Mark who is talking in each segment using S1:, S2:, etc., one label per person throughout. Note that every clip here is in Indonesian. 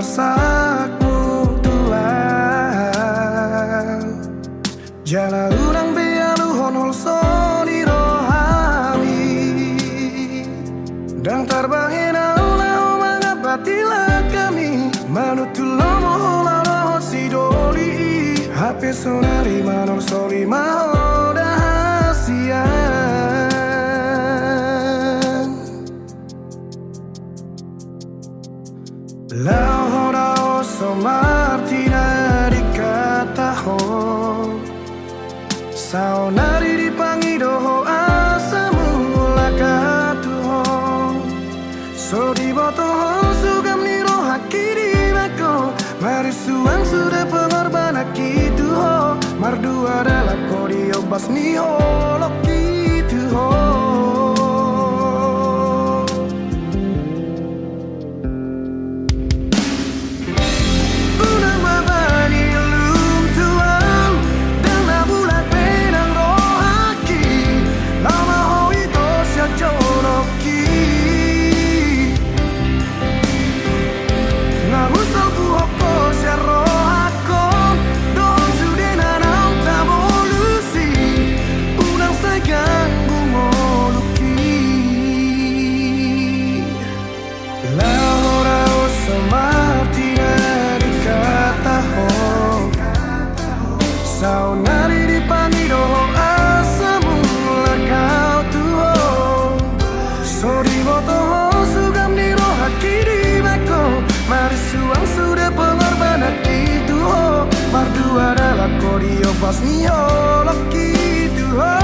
S1: masakmu tulang jala urang bealu honol soni rohami dan tarbangena ulah manga batila kami manutulomo la sidoli HP sonari manol soli mahoda hasian la hora oso martina di kataho saonari di pangidoho asamu lakatuho so di botoho sugam niro hakiri mako marisuang sudah pengorban akitu ho mardu adalah kodio bas niho lokitu ho saunari di pangidoho asamu lakau tuho sori botoho sugam niro hakiri mako marisuang sudah pengorban akitu ho mardu adalah kodio pas niho lokitu ho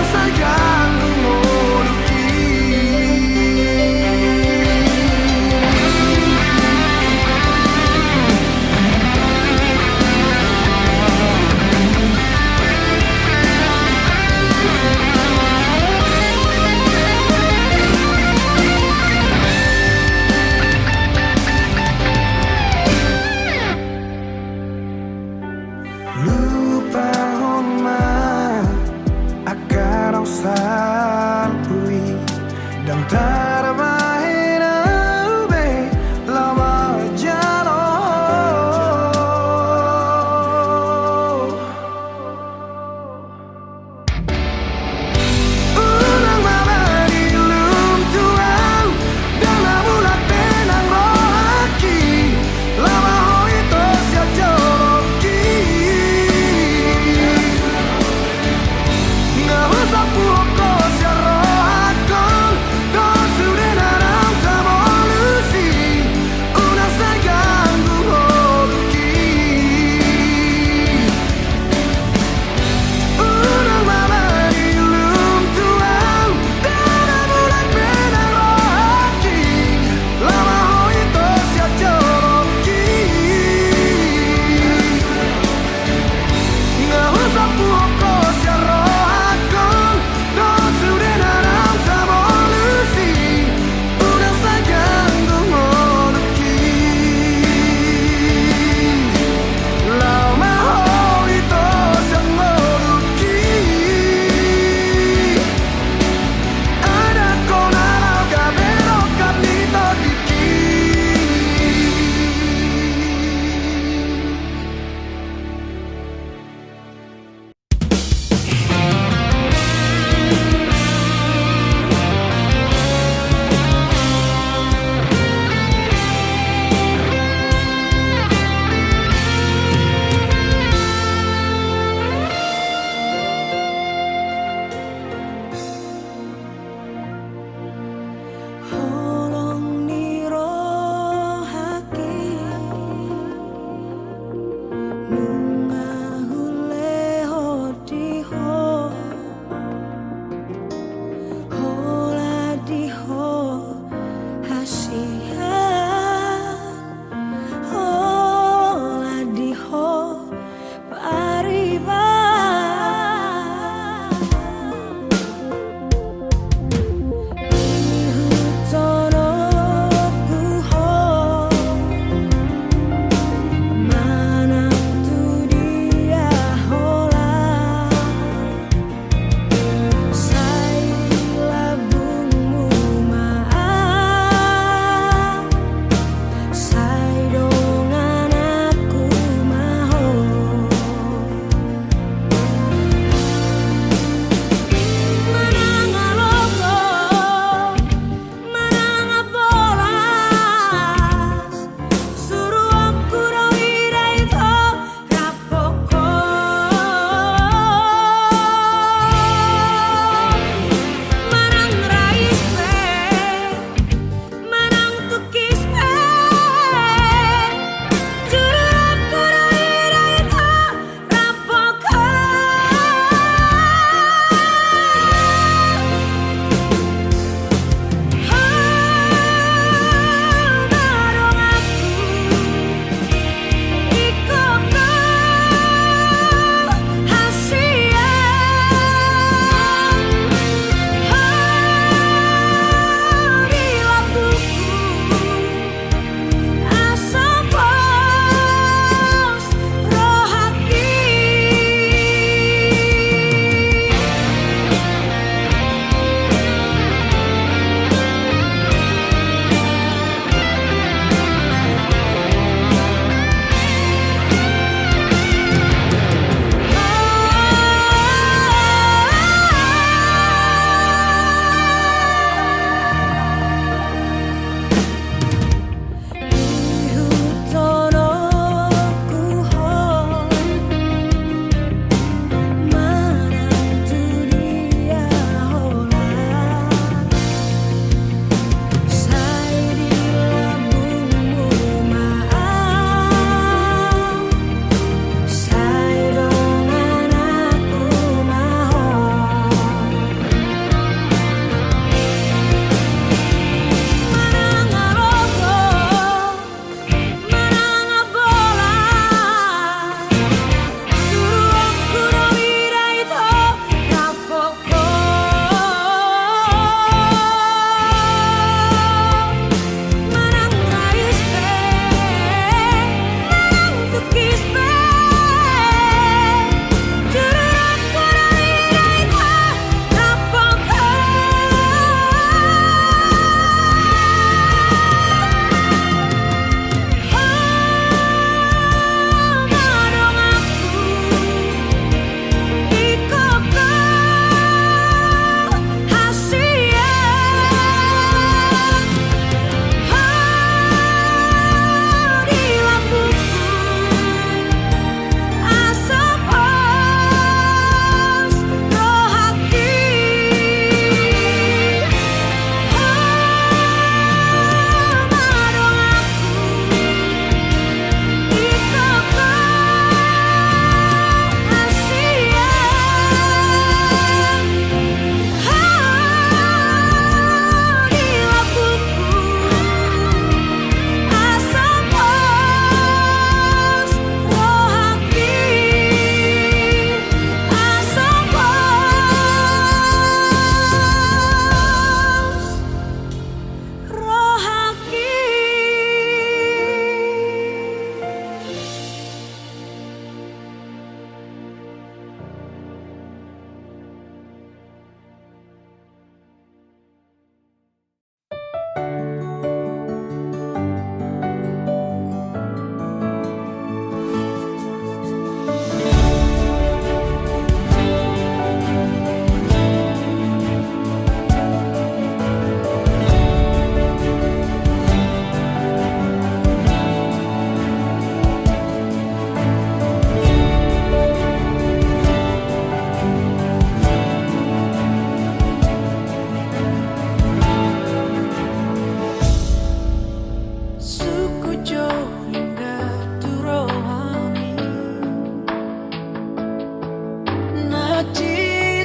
S1: sayang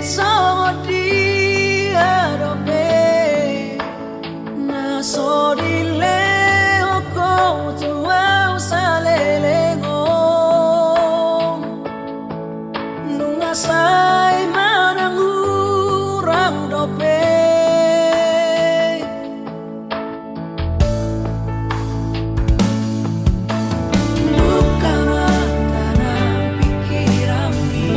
S2: so dia dope na so di le ko tu au salele ngo nunga sai manang urang dope buka mata na pikiran mi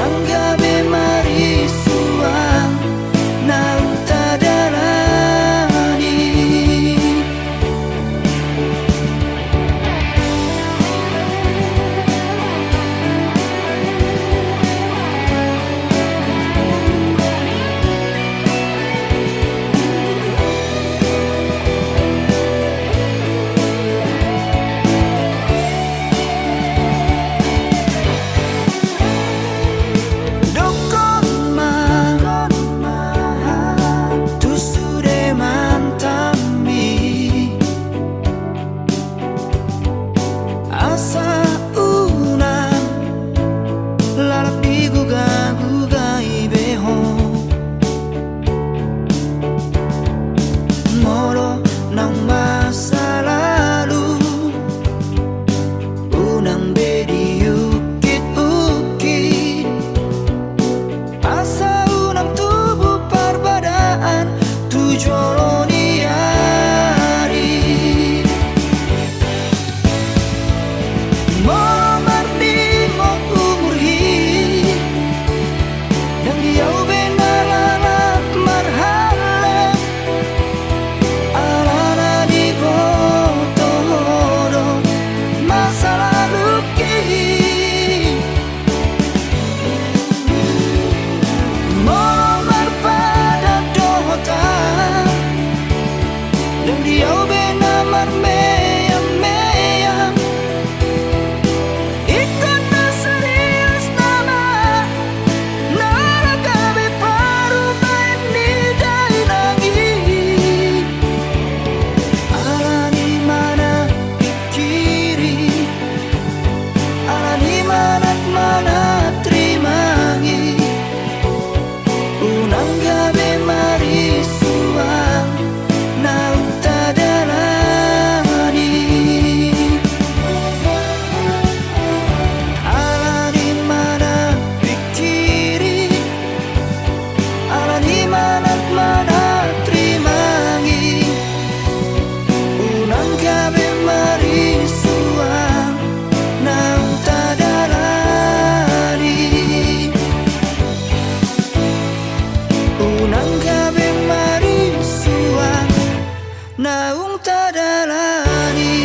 S2: unanggabe marisuang nautadarani. Naung tadarani.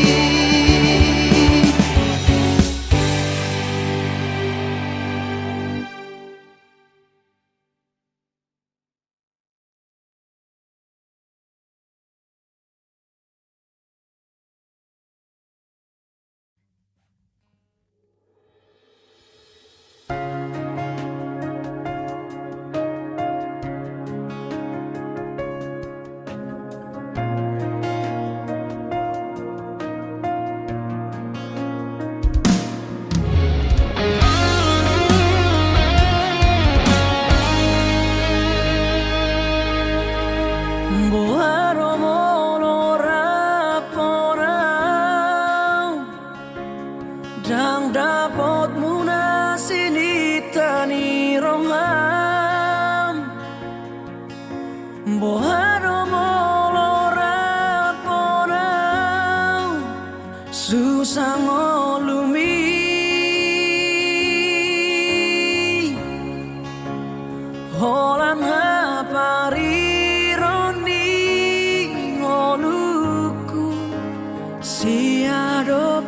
S2: Dang dapat muna sinitani roham Boharo molorat ponau susah ngolumi Holan hapari roni ngoluku siado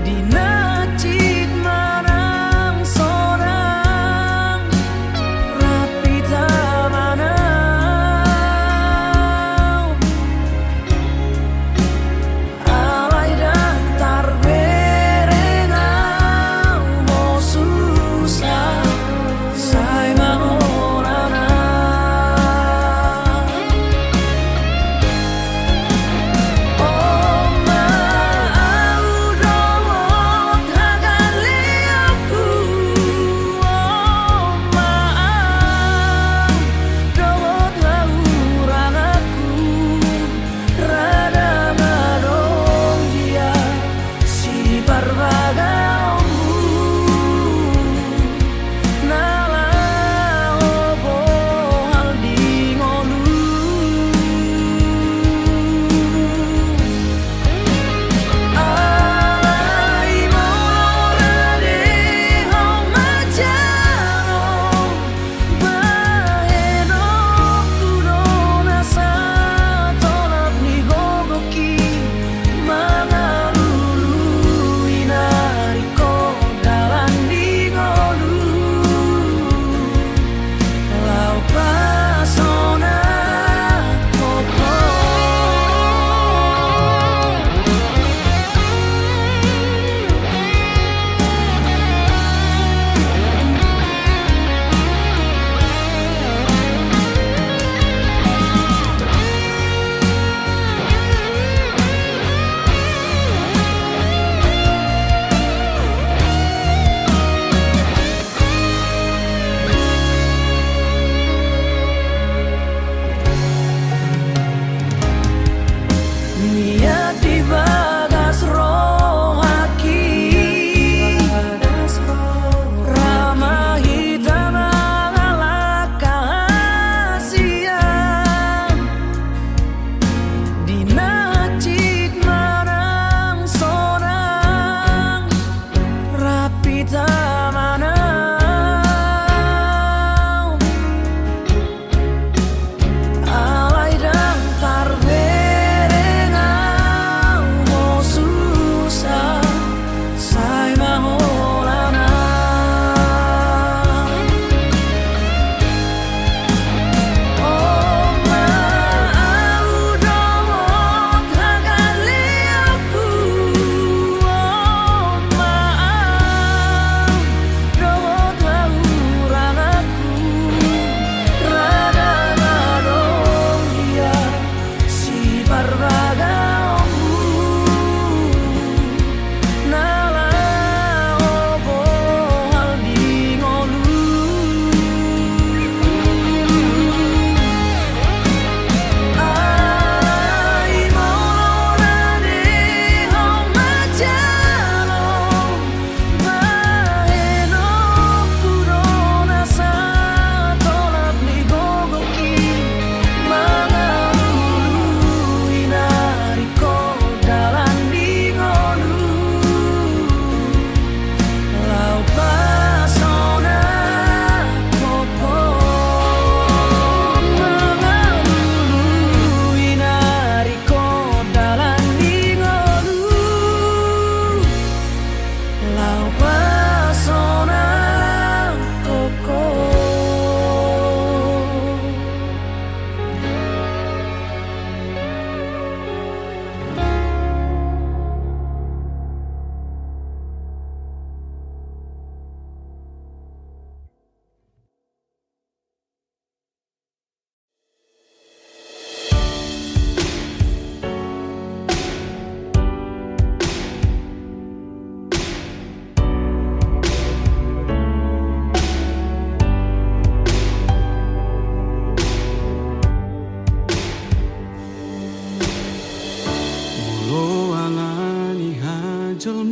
S2: Dina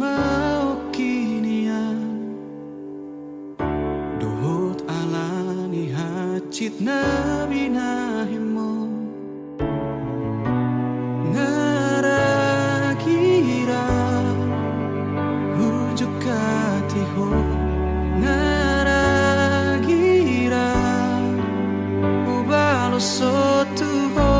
S1: mau kinian dohot alani hacit nabi nahimo ngaragira ujuk katiho ngaragira ubalo sotuho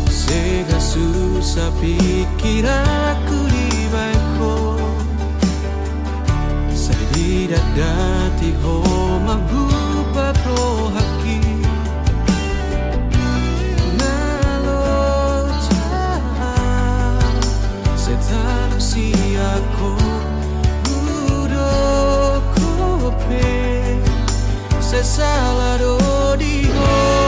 S1: sega susah pikir aku di baiko saya tidak dati ho mabupa pro haki ngalo jahat setalu siako udo kope sesala do diho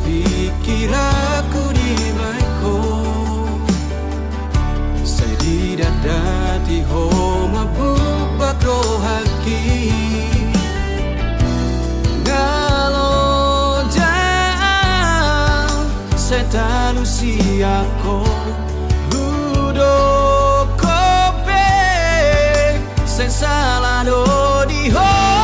S1: pikir aku di baiko saya tidak dati ho mabuk rohaki ngalo jauh saya talu siako ludo kope saya salah do di ho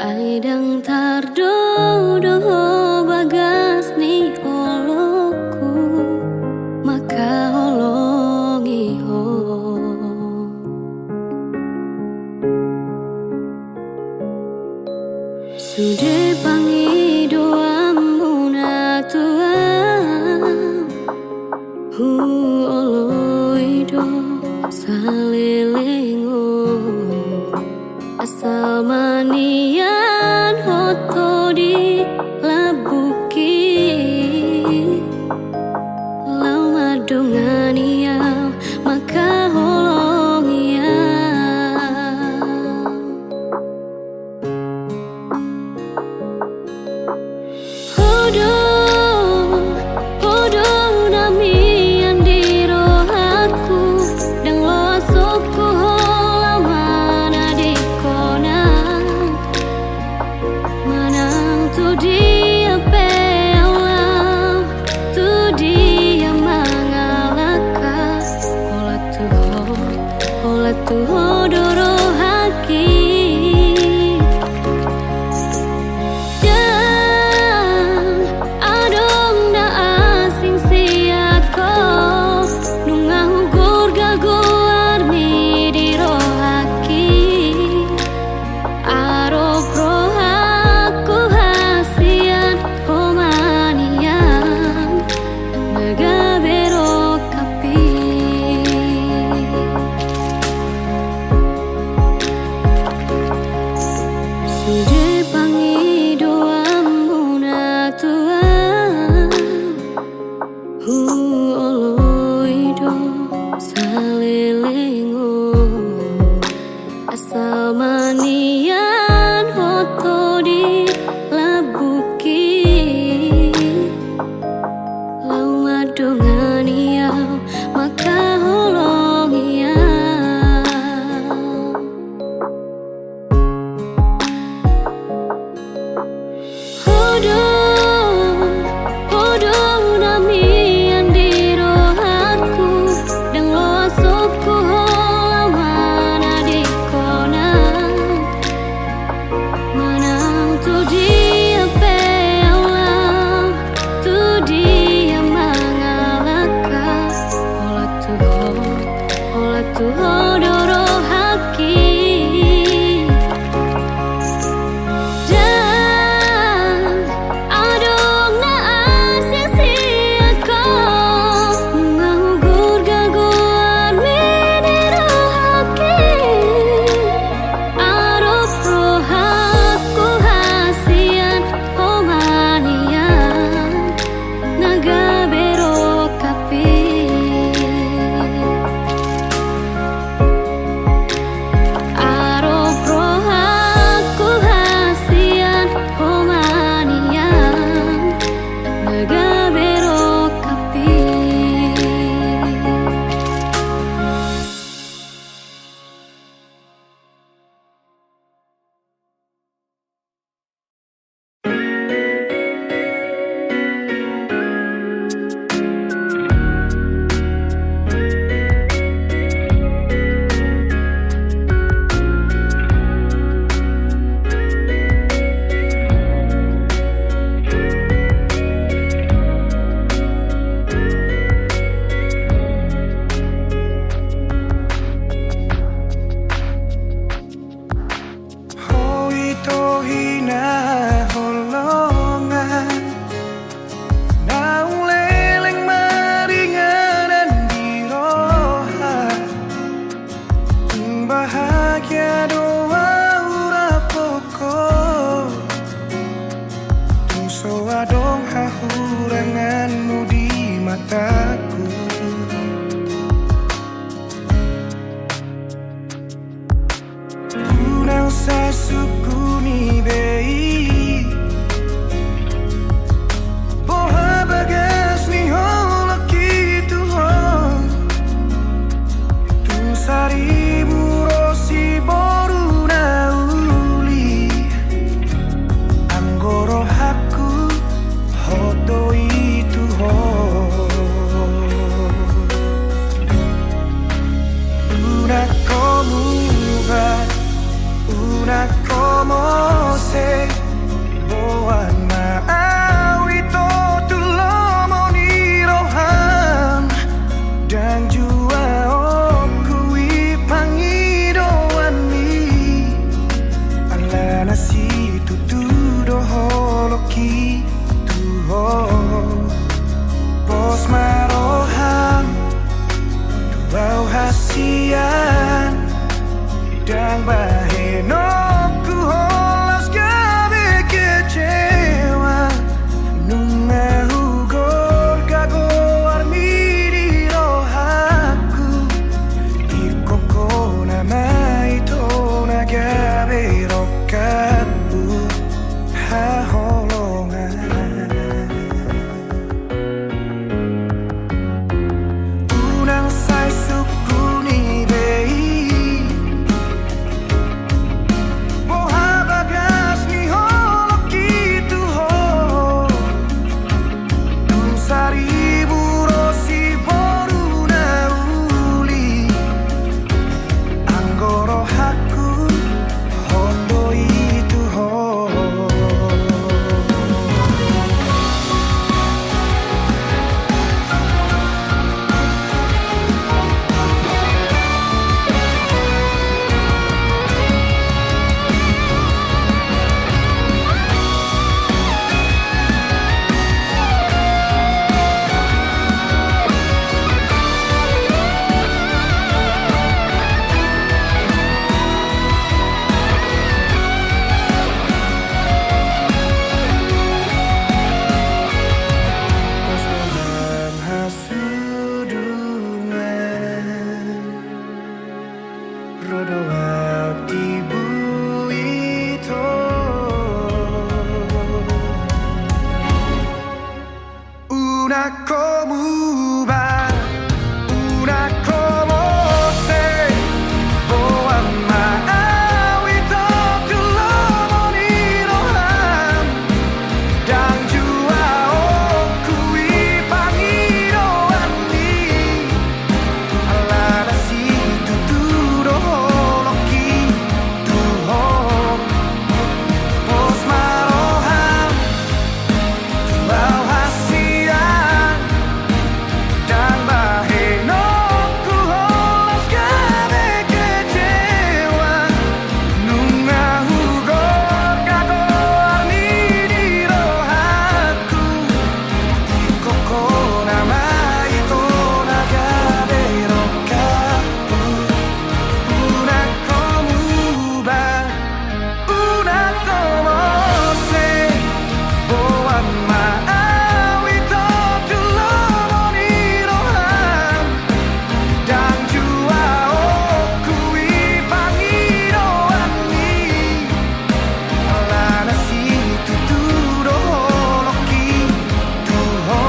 S3: Aidang tardo do bagas ni oloku mak oloido salelengo asal manian hoto di labuki lau madongania maka holongia hodo hodo nami dia
S4: rahasian dan baheno ku holas gabe kecewa nunga hugor gago armi di rohaku ikoko nama itu nagabe rokabu haholongan unang say suku ni dei boha bagas ni holok gitu ho dun saribu rosi boruna uli anggoro haku hondo itu ho Pasangan hasudungan rodo tibu itu una como va una como se boa mawito tulomonirohan dan jua okui pangiroani alana si tuturo loki tuhom pos marohan bau hasian dan baheno ku holas gabe kecewa nunga hugor gago armi di rohaku ikoko nama itu nagabe rokaku una como va una como se boan mawito tulomonirohan dan jua okui pangiroani alana si tuturo loki tuho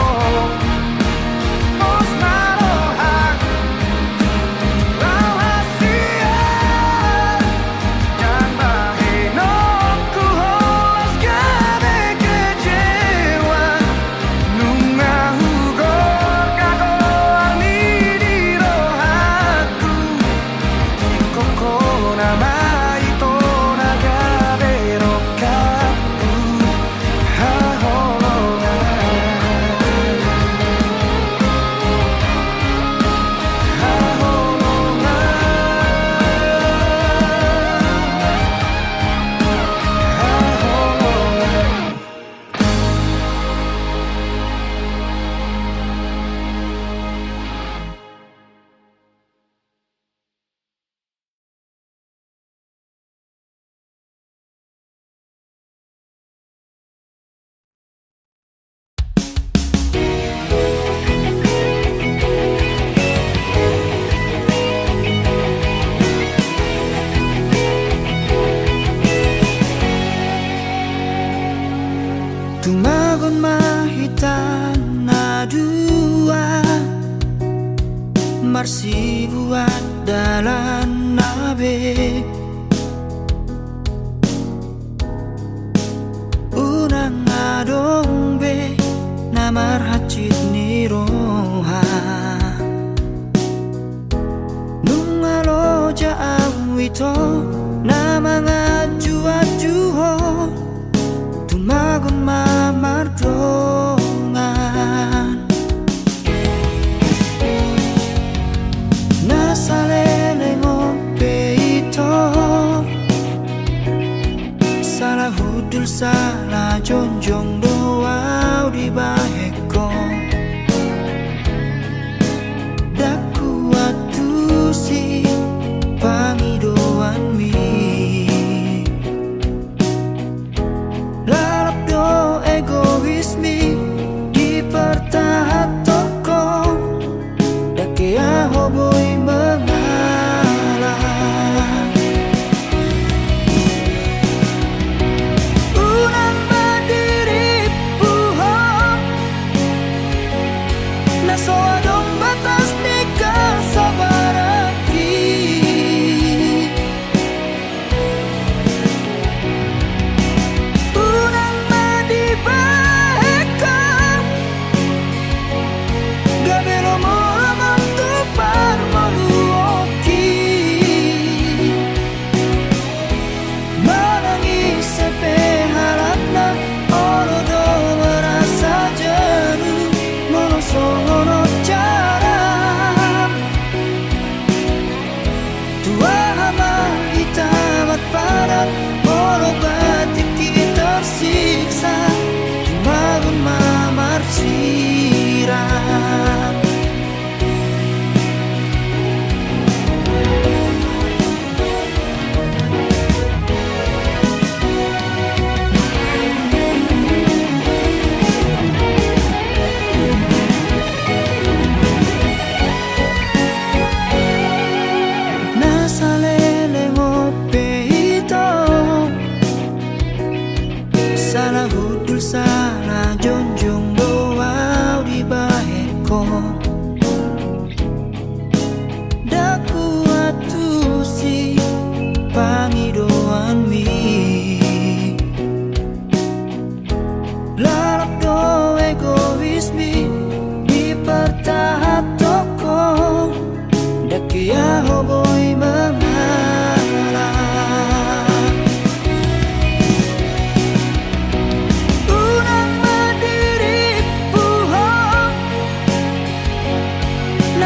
S4: pos marohan rahasian dan baheno ku holas gabe kecewa nunga hugor gago armi di rohaku ikoko nama itu nagabe rokaku haholongan tumagon mahitan na dua marsi buat dalan nabe unang adong be namar hacit ni roha nungalo jaang wito namanga jua-juho tumagon mamardongan nasalele ngope ito salah hudul salah jonjong doa di baheko daku atu si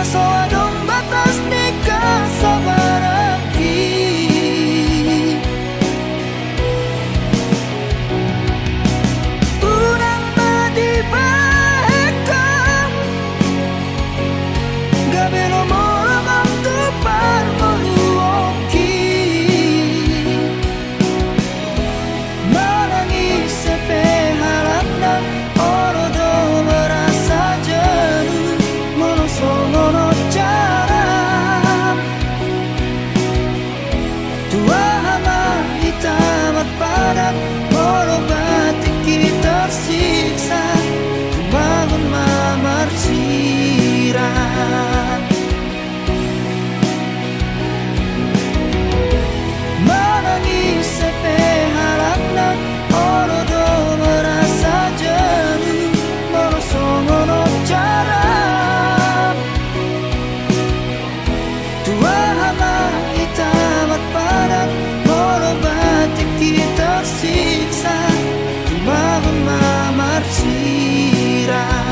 S4: soa dong batas nikah sabaraki. Urang madi baekam gabe nomor tupar meluoki. Menangis sepe harapna oro do merasa jenuh mono cara tua hama hitamat padat mono batik kita tersiksa bangun mamar sirah. Menangis sepe harapna oro do merasa jenuh mono cara tua hama hitamat padat mono batik kita tersiksa bangun mamar sirah.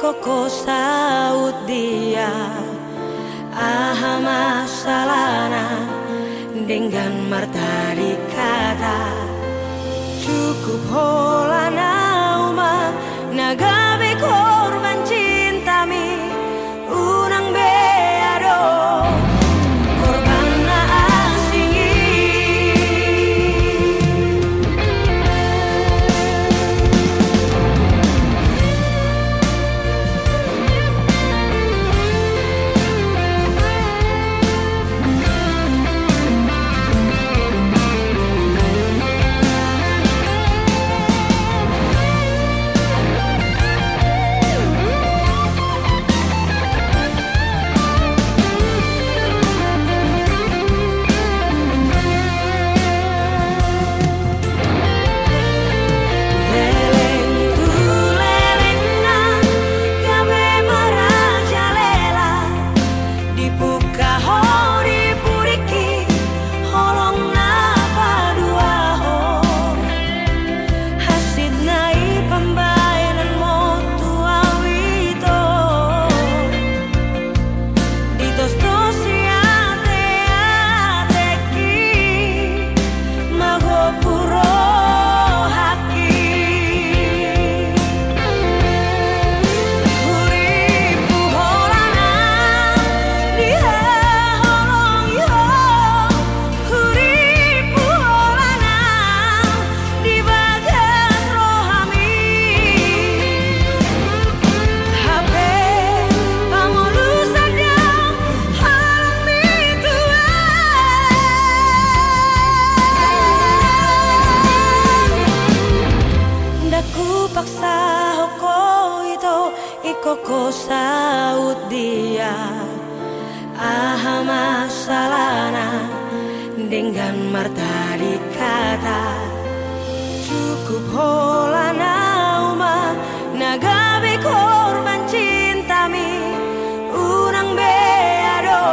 S2: Koko saut dia aha masalahna dengan marta dikata cukup holana uma nagabe korban cintami unang beado korban na asingi. koko saut dia. Ah masalahna dengan marta dikata cukup hola nauma nagabe korban cintami unang beado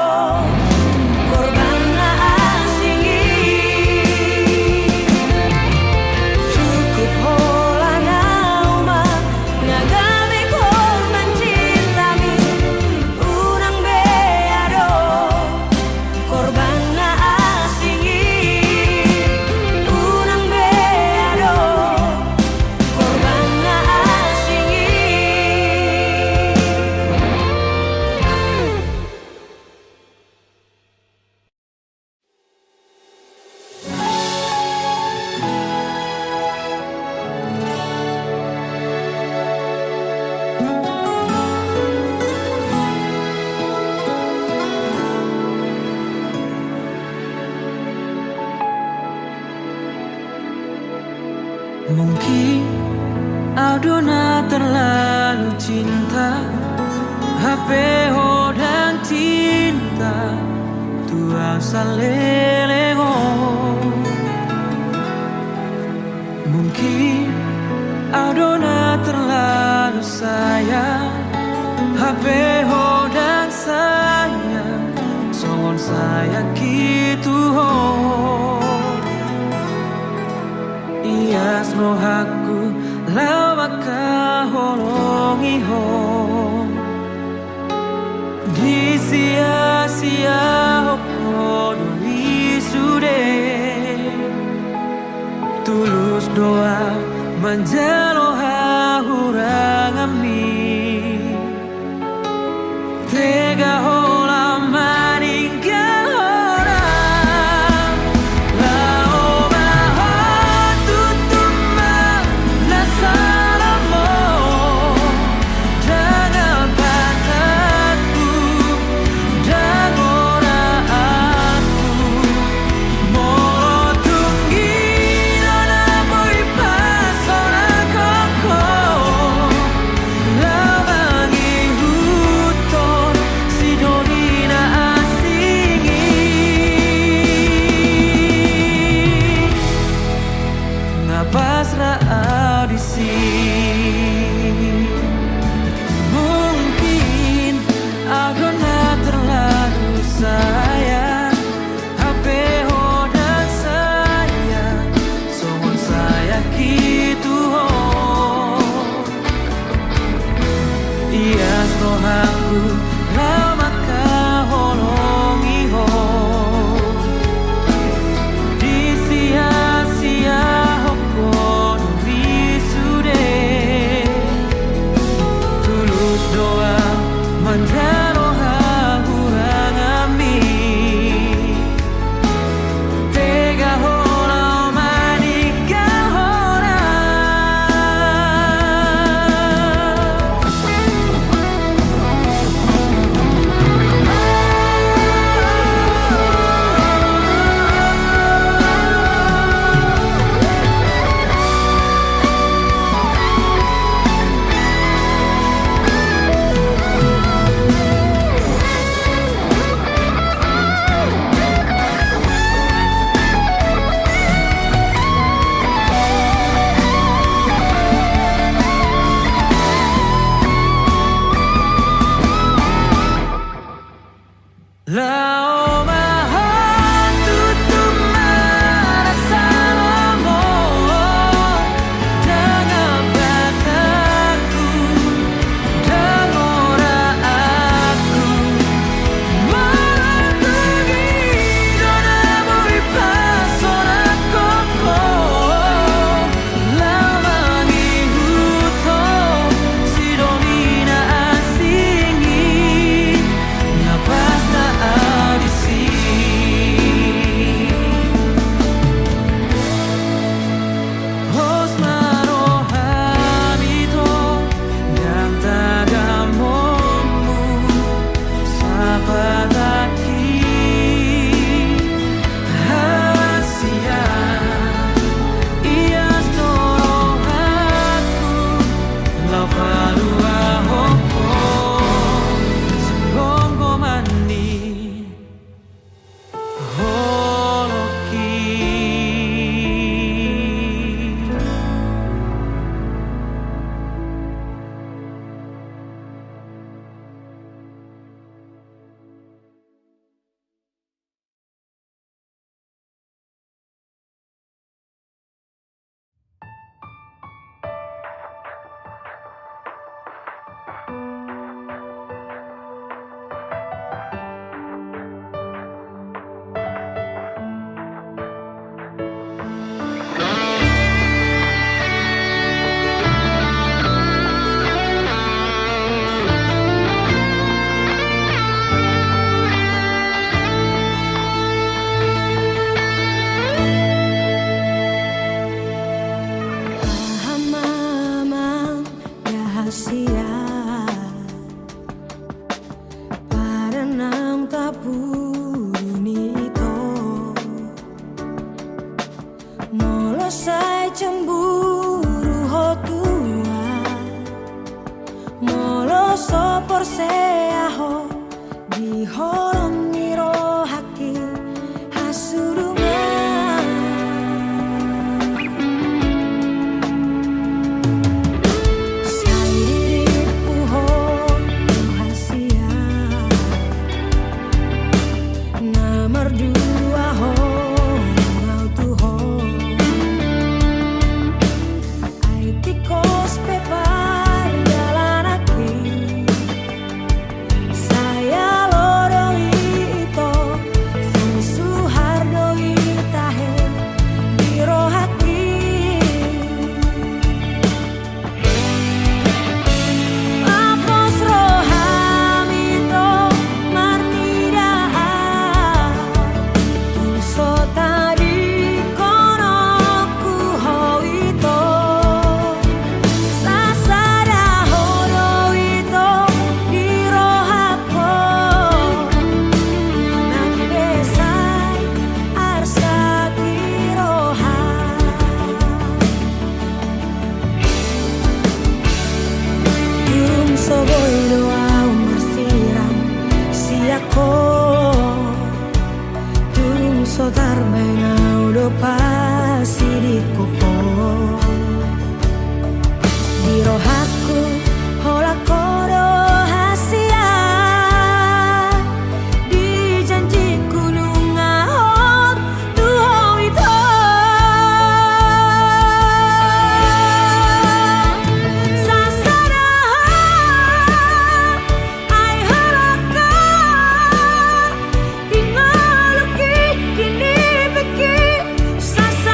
S2: korban na asingi cukup hola nauma nagabe korban cintami unang beado korban na asingi unang beado korban na asingi.
S1: Mungkin Aldona terlalu cinta HP hodang cinta Tuang salelego. Mungkin Aldona terlalu sayang HP hodang sayang Songon saya gitu ho. Ias no haku lawaka holongi ho. Di sia-sia hoko doi sude. Tulus doa menjalo hahurang ami. Tega hola maninggal orang. Lao baho tutuma nasaramo. Jangan patahku dan oraanku. Moro tunggi nona boy pasona koko. Lawangi huton si dorina asingi. Napasra audisi. Mungkin Aldona terlalu sayang HP hodang sayang Songon saya gitu ho. Ias no haku lamaka holongi ho. Di sia-sia hoko doi sude. Tulus doa menjaro hahurang ami. Tega hola maninggal orang.
S2: Pahamamang rahasia pada nang tabu nito molo sai cemburu ho tua molo sopor se aho di holong niro haki hasurungan nomor dua ho ngau tu ho ai tikos pepar jalan aki saya loroi ito sesu hardoi tahe biro haki apos rohamito marnidaan so tadi konoku ho ito sasada horo ito di rohako nambesai arsa kiroha yung soboy doa umbersiram siako tung sotar benau do pasi di koko di rohaku hola kodo hasia di janji gunung ahot tuho ito sasada ai harakan di maluki kini beki sasada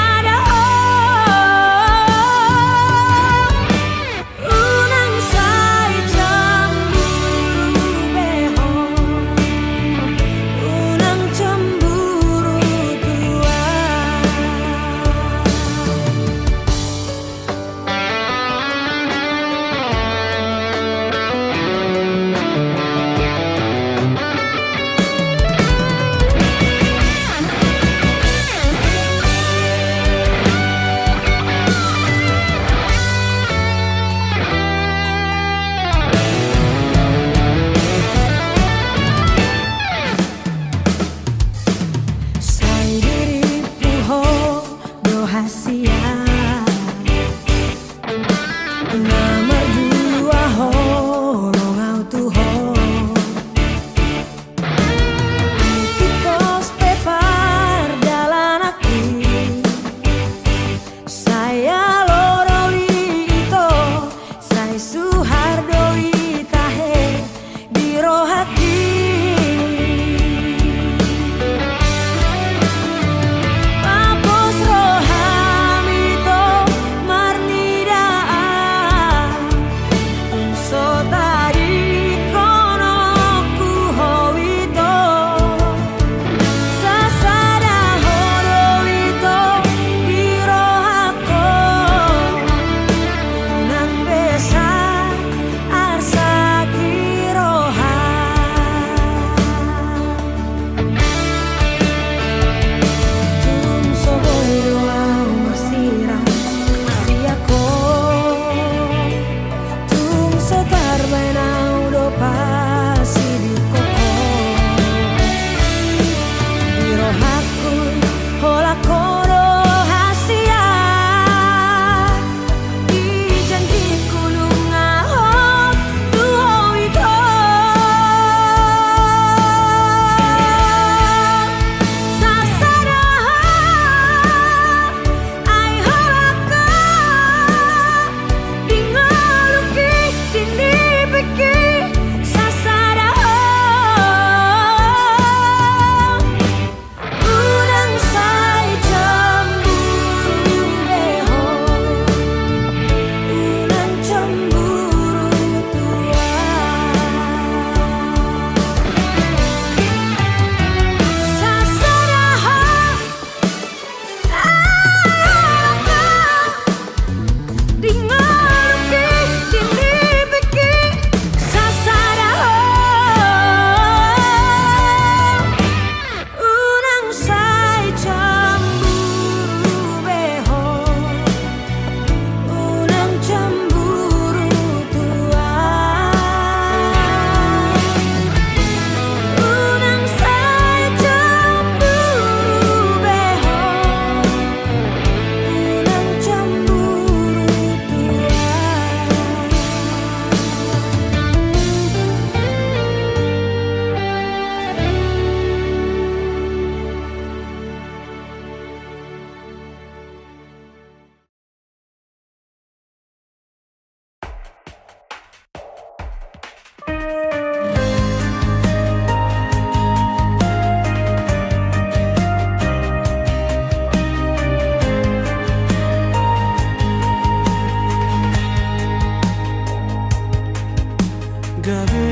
S1: gabi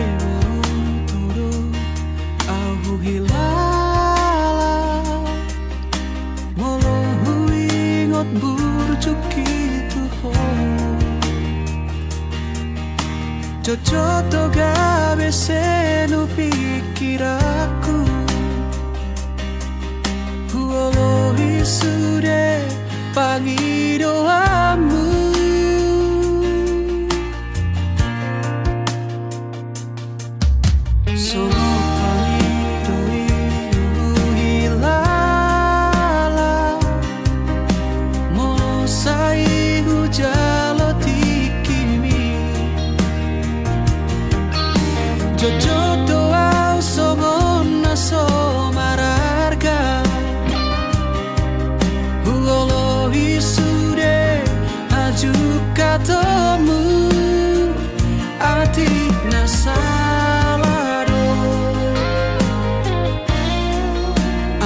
S1: turu au hilala molo huingot burjuki tuho Jojoto gabe senu pikiraku Huolohi sude pangidoamu Sono pangido hilala Molo sai hujalo tikimi Jojoto au somona somararga Huolohi sude aju katamu Atik nasalado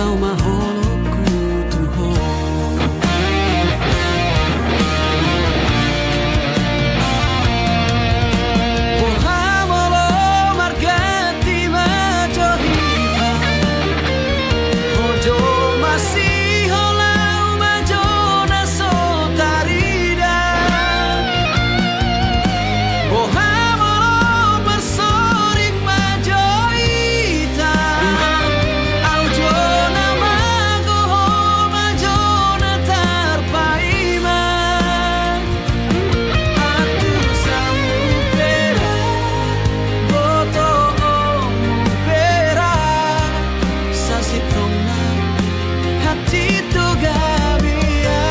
S1: Au maholo kutuho Pohamolo margati majohita Ojo masih holau majona sotarida Pohamolo bersorik majohita Aujona magoho majona tarpaima Atu samu pera Boto omu pera Sasitona hati tu gabia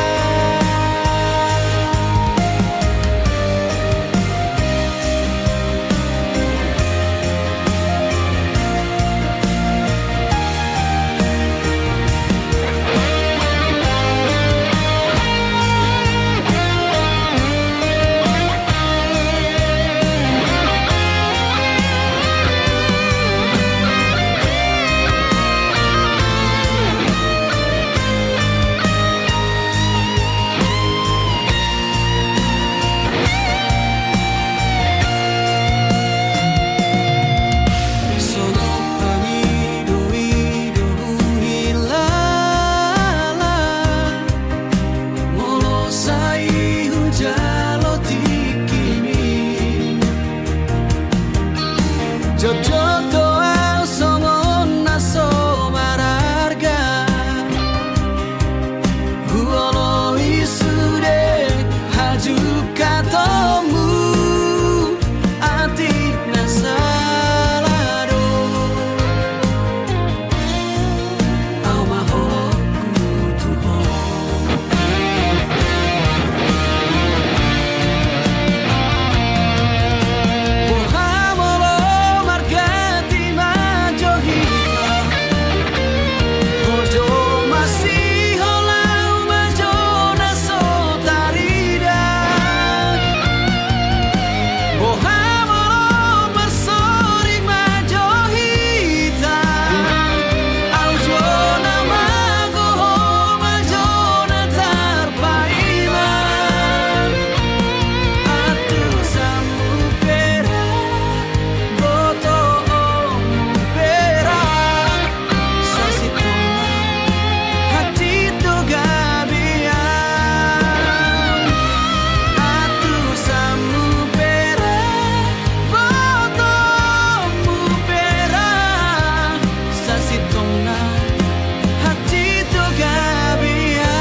S1: Sono pangido hilala Molo sai hujalo tikimi Jojoto au somona somararga Huolohi sude haju katamu Atik nasalado Au maholo kutuho Pohamolo margati majohita Ojo masih holau majona sotarida Pohamolo bersorik majohita Aujona magoho majona tarpaima Atu samu pera Boto omu pera Sasitona hati tu gabia Atu samu pera Boto omu pera Sasitona hati tu gabia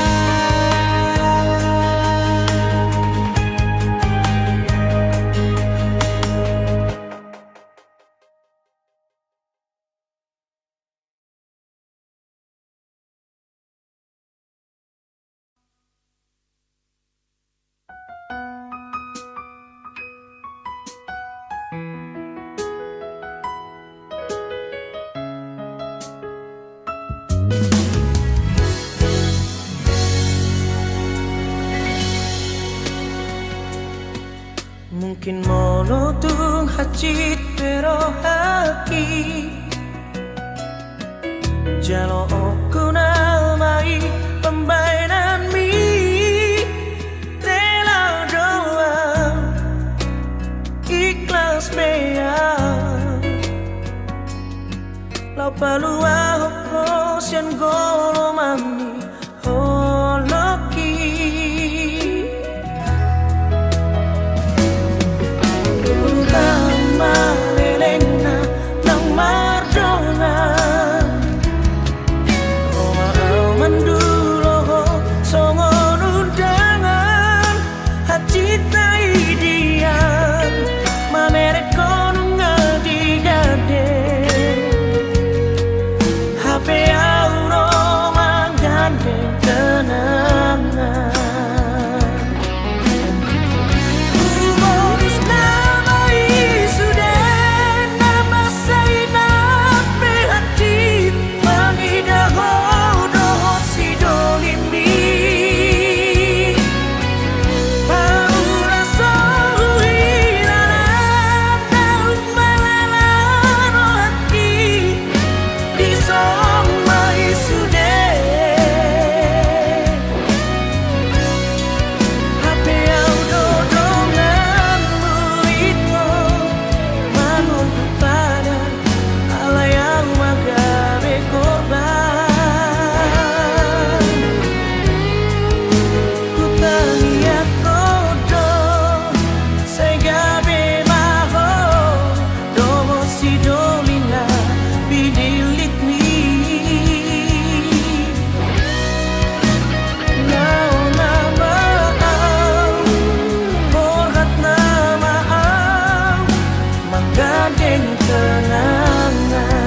S1: Mungkin monotung hacit pero haki Jalo okunal mai pembainan mi Tela doa iklan spea lau palua hoko sian golo mami holoki Lama lelena nang mardongan Roma au mandulo songon undangan hacita idian mameret konung ngadigade HP au Roma gandeng kenangan Bonus nama isuden nama sainap behati mangidah hodoh sidolimi Paula sohuilalan daun malalan hati di soma isuden HP au dodongan mulito bangun pada ala yang magabe korban ku tangiat kodo segabe maho domo sidolina bidilit mi Nau nama au Borhat nama au Menggandeng kenangan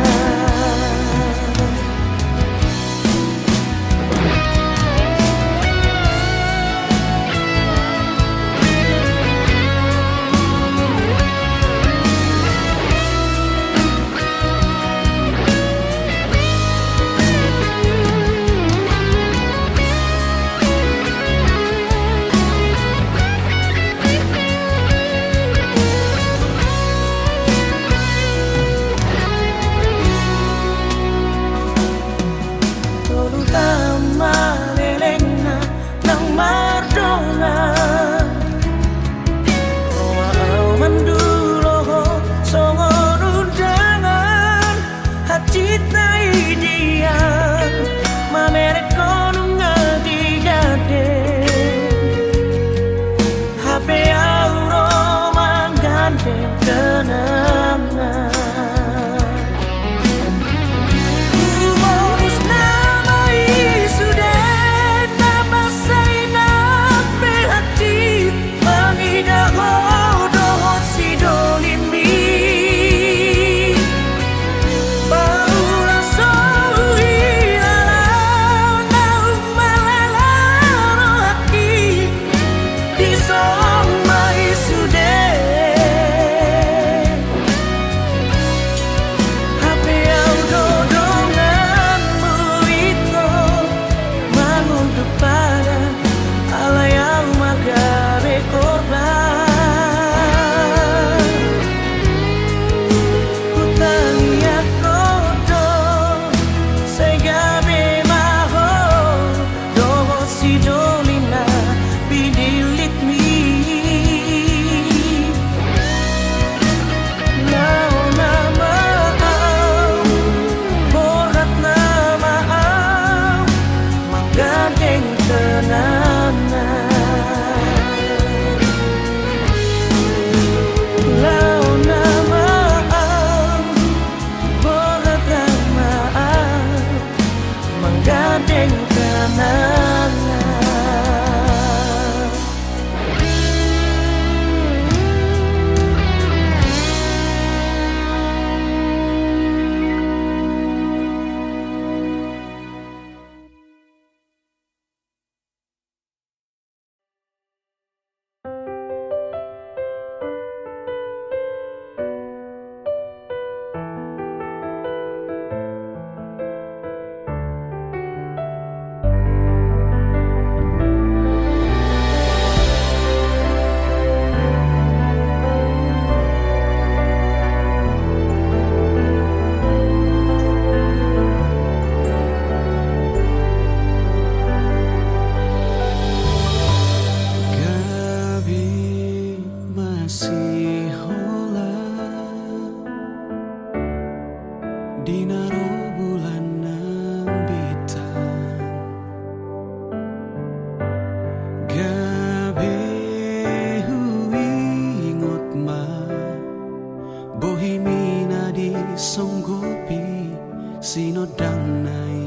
S1: Bohimina di songgopi sinodang nai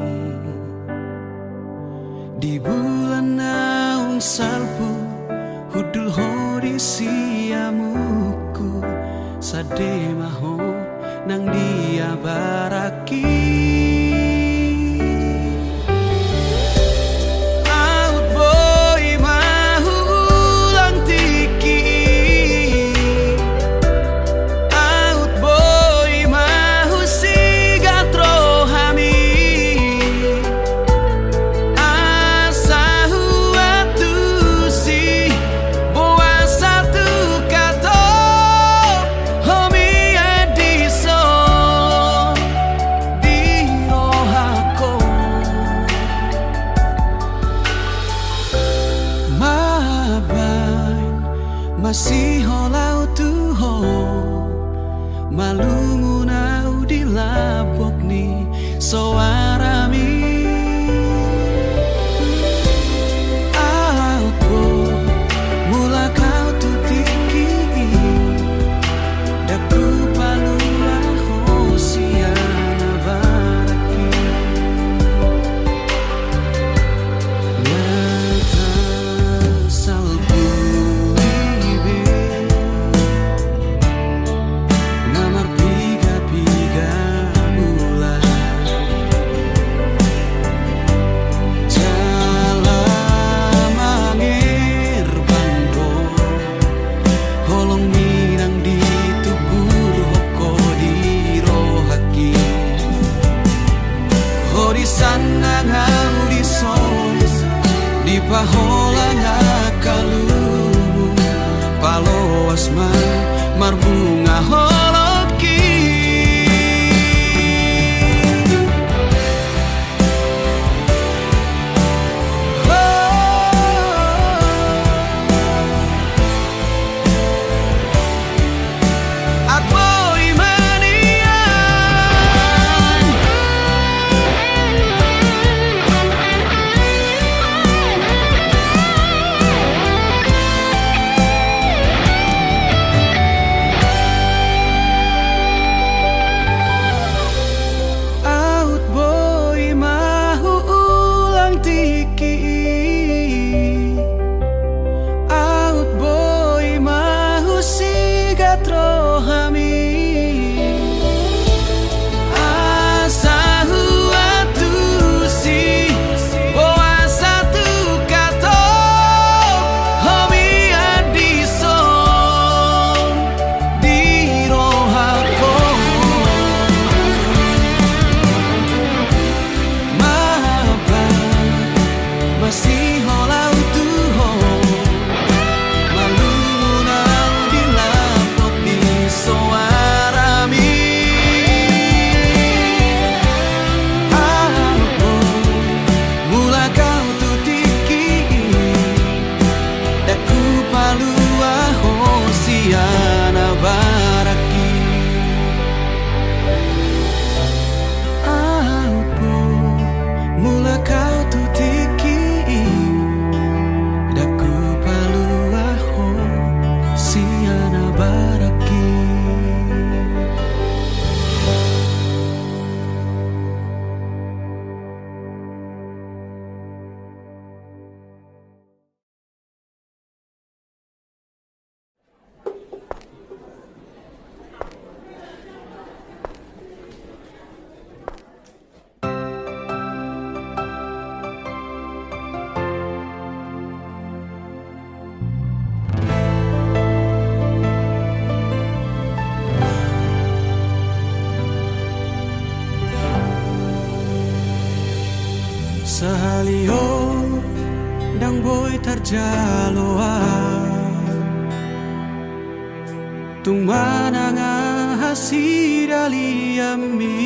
S1: di bulan naung salpu hudul hori siamuku sade maho nang dia baraki out boy mahu ulang tiki out boy mahu sigatro hami asahu atu si boa satu kato homi adiso di rohako mabain masih holau tuho malungunau di lapok ni soarami aku mula kau tutiki daku palua hosiana baraki nyata salbu ibe namar piga-piga bulan jalan mangir bangko holong minang di tubuh hoko di rohaki horisan nangau di son di paholang akalu palo asman marbunga holoki Akboy manian out boy mahu ulang tiki out boy mahu sigatro hami asahu atu si boa satu kato homi adison di rohako maba masih holau tuho malunau di lapok di soarami aku mula kau tutiki daku palua hosiana baraki aku mula kau tutiki daku palua hosiana baraki sahalio dang boy tarjaloa tung mananga hasidali ami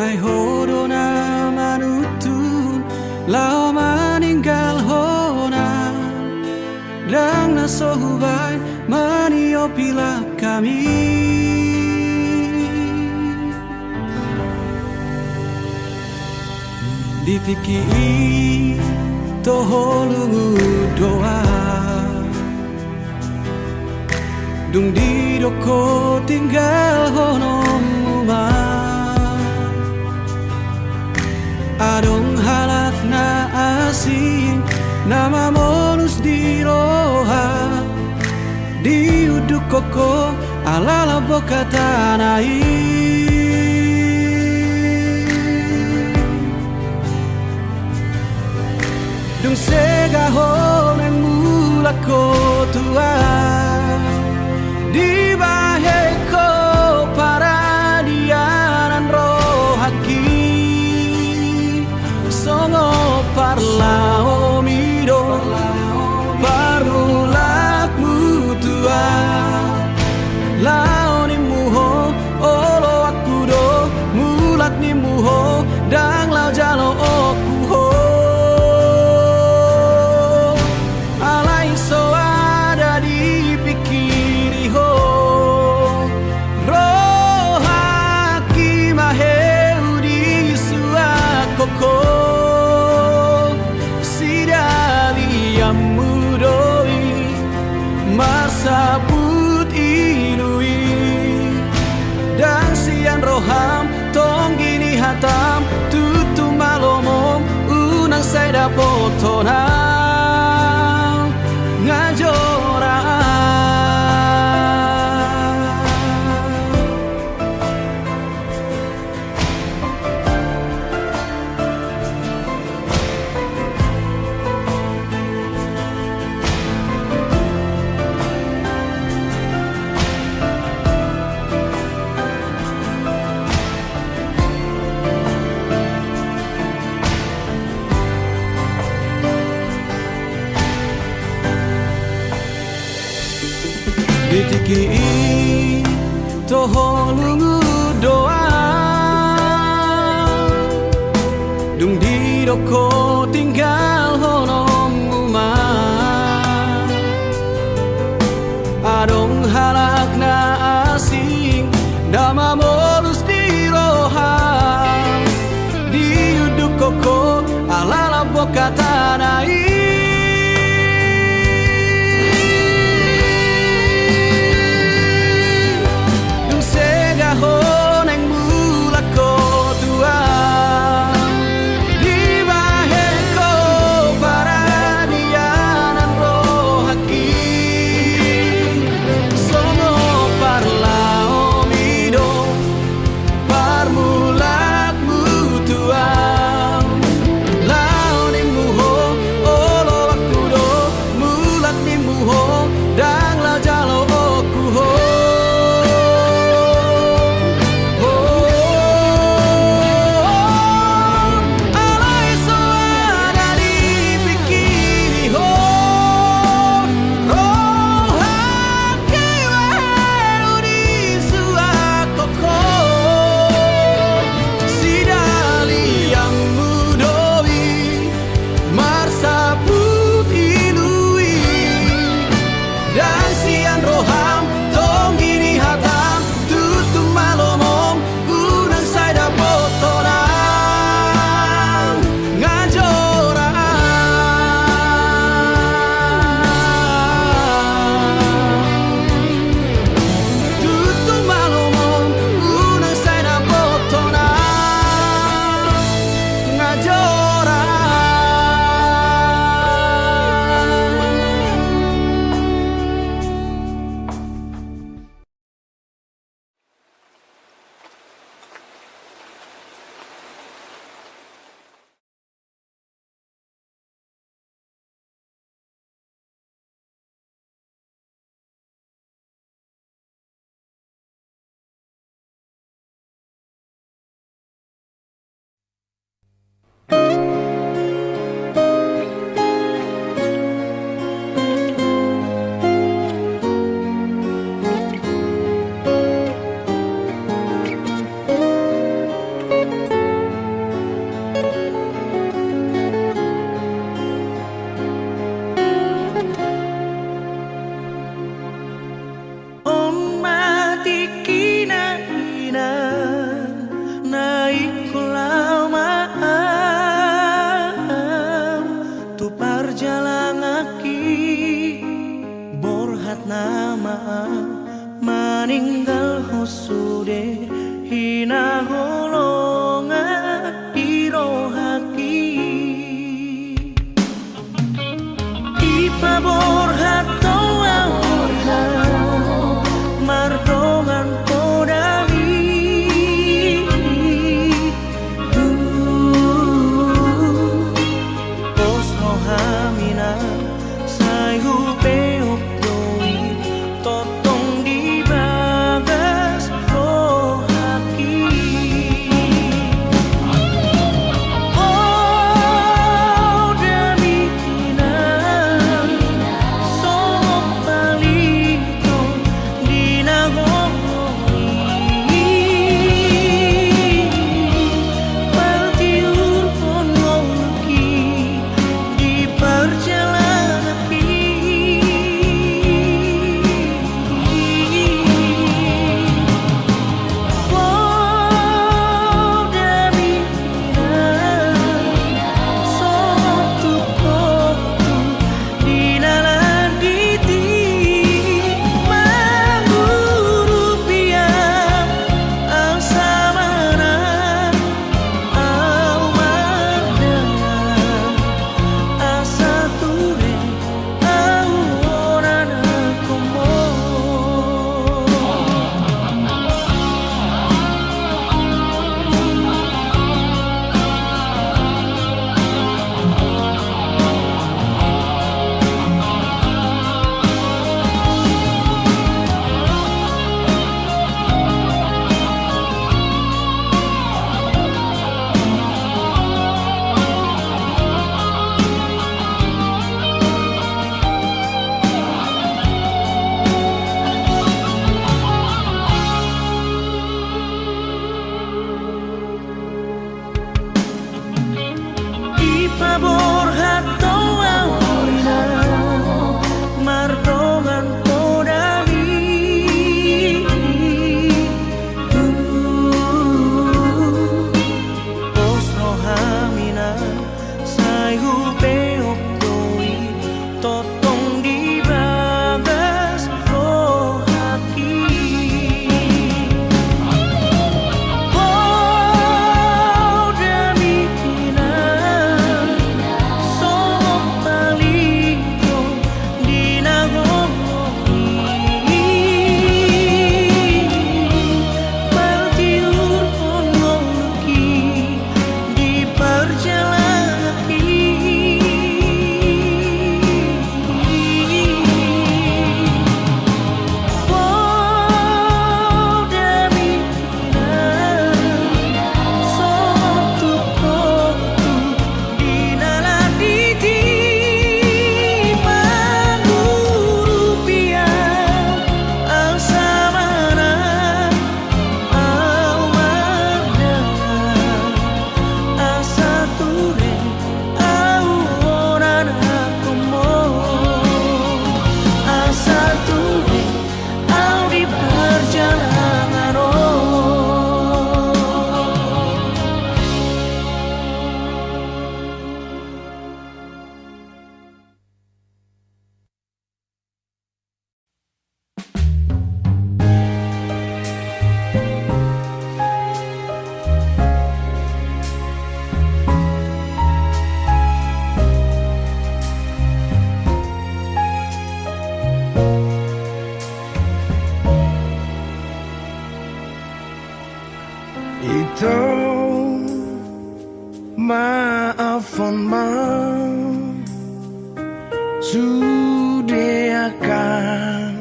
S1: ai hodona manutun lao maninggal hona dang nasohubay manio pila kami ditiki toholungu doa Dung di doko tinggal honom umah Adong halak na asing Nama monus di roha Di uduk koko alala boka tanai Dung sega honen mula ko tua Di baheko para dianan rohaki Songo parla omido Parmulak mutua Laoni muho olo aku do Mulak ni muho dang lau jalo oku ho Alai so ada di pikiri ho Rohaki maheu di suakoko Sidali yang mudoi Masa put inui Dan sian roham Tong gini hatam Tutu malomong Unang saya dapot tonang Ngajora Ditiki toho lungu doa Dung di doko tinggal honom umah Adong halak na asing Nama molus di roha Di uduk koko alala boka tanai
S4: maninggal hosude hina golongan irohaki ipabor hatau ahorina mardongan podami pos rohamina sai hupe opdoi totong di bagas rohaki oh demi kina sok palito dina ngomoi partiur pon ngomki di perjalanan pabor hatau ahorina mardongan podami pos rohamina sai hupe opdoi totong di bagas rohaki oh demi kina sok palito dina ngomoi partiur pon ngomki di perjalanan oh demi kina sok tukotu dina laditi mangurupiah al samana au mardangan asature au orana komo asature au di perjalanan
S1: Ito maafkan sudah akan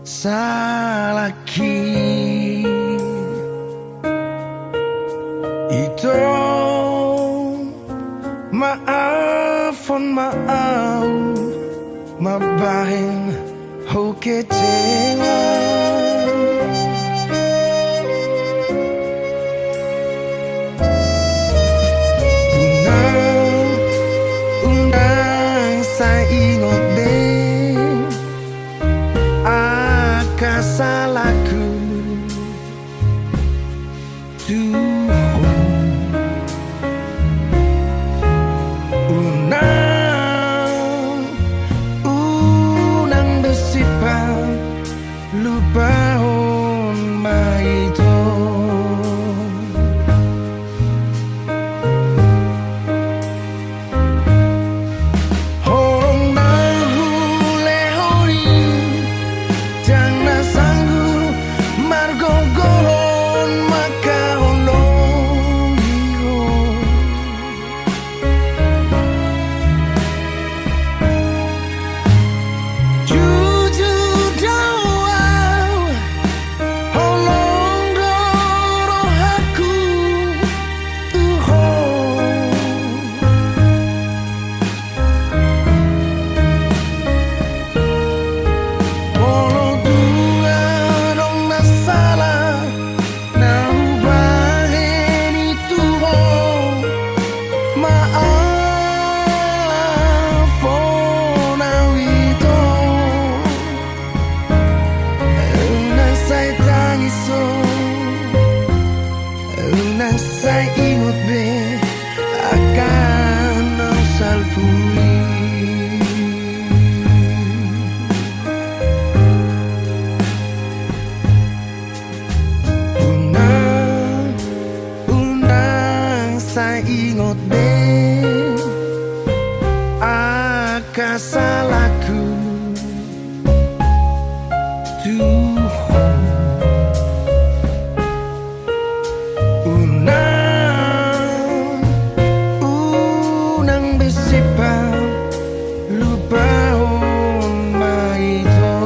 S1: salahki Ito maafkan mabahin ho kecewa salahku Tuhan unang besipang salpui. Undang saya ingot be aka salahku Tuhan. Unang besipa lupa maito.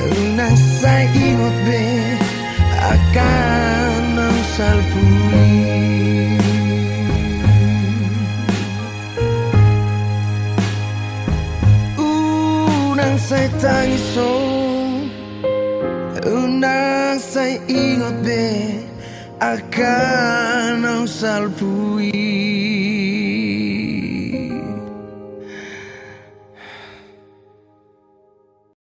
S1: Unang saya ingot be akan ang salpui. Unang saya tangiso, unang saya ingot be akan ang salpui.